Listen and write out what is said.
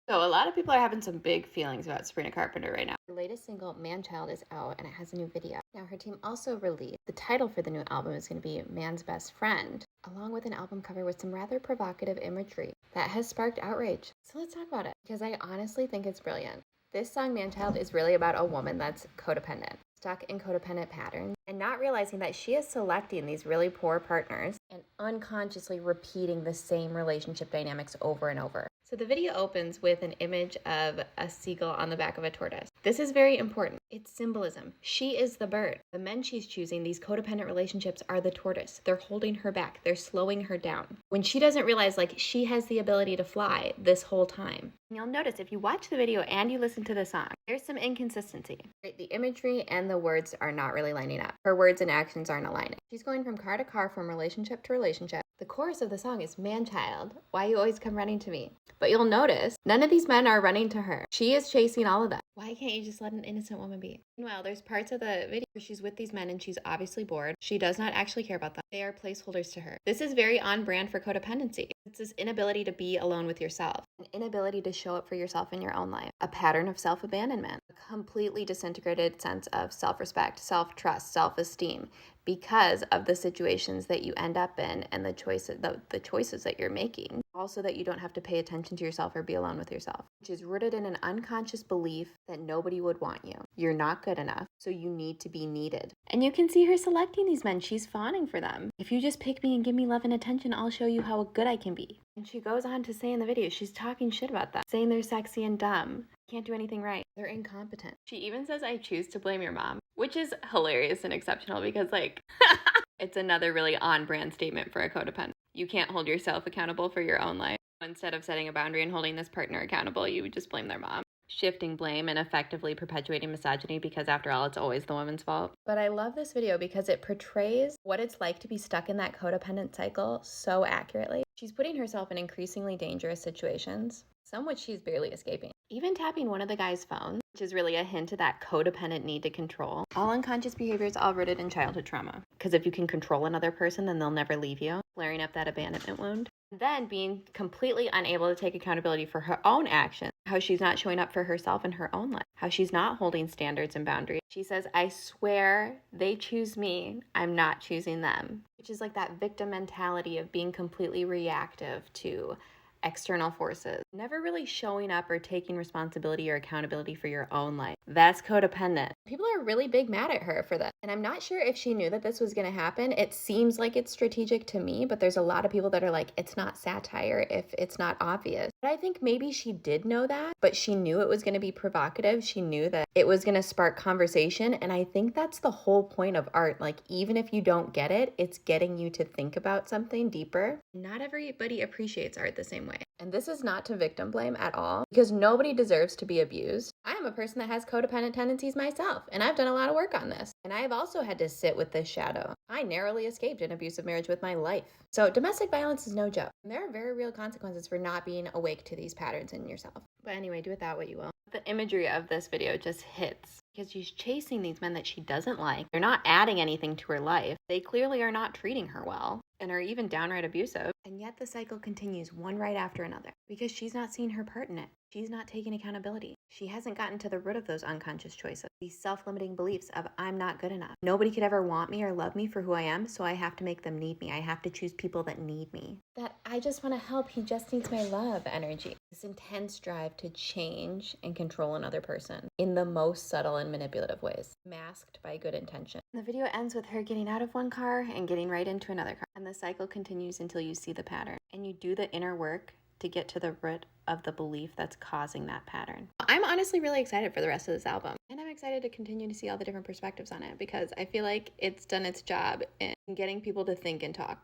So a lot of people are having some big feelings about Sabrina Carpenter right now. Her latest single, Manchild, is out and it has a new video. Now her team also released the title for the new album is going to be Man's Best Friend, along with an album cover with some rather provocative imagery that has sparked outrage. So let's talk about it, because I honestly think it's brilliant. This song, Manchild, is really about a woman that's codependent, stuck in codependent patterns, and not realizing that she is selecting these really poor partners and unconsciously repeating the same relationship dynamics over and over. So the video opens with an image of a seagull on the back of a tortoise. This is very important. It's symbolism. She is the bird. The men she's choosing, these codependent relationships, are the tortoise. They're holding her back. They're slowing her down. When she doesn't realize, like, she has the ability to fly this whole time. And you'll notice if you watch the video and you listen to the song, there's some inconsistency. Right? The imagery and the words are not really lining up. Her words and actions aren't aligning. She's going from car to car, from relationship to relationship. The chorus of the song is, "Man-child, why you always come running to me?" But you'll notice none of these men are running to her. She is chasing all of them. Why can't you just let an innocent woman be? Meanwhile, there's parts of the video where she's with these men and she's obviously bored. She does not actually care about them. They are placeholders to her. This is very on brand for codependency. It's this inability to be alone with yourself, an inability to show up for yourself in your own life, a pattern of self-abandonment, a completely disintegrated sense of self-respect, self-trust, self-esteem, because of the situations that you end up in and the choices that you're making. Also, that you don't have to pay attention to yourself or be alone with yourself, which is rooted in an unconscious belief that nobody would want you. You're not good enough, so you need to be needed. And you can see her selecting these men. She's fawning for them. If you just pick me and give me love and attention, I'll show you how good I can be. And she goes on to say in the video, she's talking shit about them, saying they're sexy and dumb, can't do anything right, they're incompetent. She even says, "I choose to blame your mom," which is hilarious and exceptional because, like, it's another really on-brand statement for a codependent. You can't hold yourself accountable for your own life. Instead of setting a boundary and holding this partner accountable, you would just blame their mom. Shifting blame and effectively perpetuating misogyny, because after all, it's always the woman's fault. But I love this video because it portrays what it's like to be stuck in that codependent cycle so accurately. She's putting herself in increasingly dangerous situations, some which she's barely escaping. Even tapping one of the guy's phones, which is really a hint of that codependent need to control. All unconscious behaviors, all rooted in childhood trauma. Because if you can control another person, then they'll never leave you, flaring up that abandonment wound. Then being completely unable to take accountability for her own actions, how she's not showing up for herself in her own life, how she's not holding standards and boundaries. She says, "I swear they choose me, I'm not choosing them," which is like that victim mentality of being completely reactive to external forces, never really showing up or taking responsibility or accountability for your own life. That's codependent. People are really big mad at her for that. And I'm not sure if she knew that this was going to happen. It seems like it's strategic to me, but there's a lot of people that are like, it's not satire if it's not obvious. But I think maybe she did know that, but she knew it was going to be provocative. She knew that it was going to spark conversation. And I think that's the whole point of art. Like, even if you don't get it, it's getting you to think about something deeper. Not everybody appreciates art the same way. And this is not to victim blame at all, because nobody deserves to be abused. I am a person that has codependent tendencies myself, and I've done a lot of work on this. And I've also had to sit with this shadow. I narrowly escaped an abusive marriage with my life. So domestic violence is no joke. And there are very real consequences for not being awake to these patterns in yourself. But anyway, do with that what you will. The imagery of this video just hits, because she's chasing these men that she doesn't like. They're not adding anything to her life. They clearly are not treating her well and are even downright abusive. And yet the cycle continues one right after another because she's not seeing her part in it. She's not taking accountability. She hasn't gotten to the root of those unconscious choices, these self-limiting beliefs of I'm not good enough. Nobody could ever want me or love me for who I am, so I have to make them need me. I have to choose people that need me. That I just want to help, he just needs my love energy. This intense drive to change and control another person in the most subtle and manipulative ways, masked by good intention. The video ends with her getting out of one car and getting right into another car. And the cycle continues until you see the pattern. And you do the inner work to get to the root of the belief that's causing that pattern. I'm honestly really excited for the rest of this album. And I'm excited to continue to see all the different perspectives on it because I feel like it's done its job in getting people to think and talk.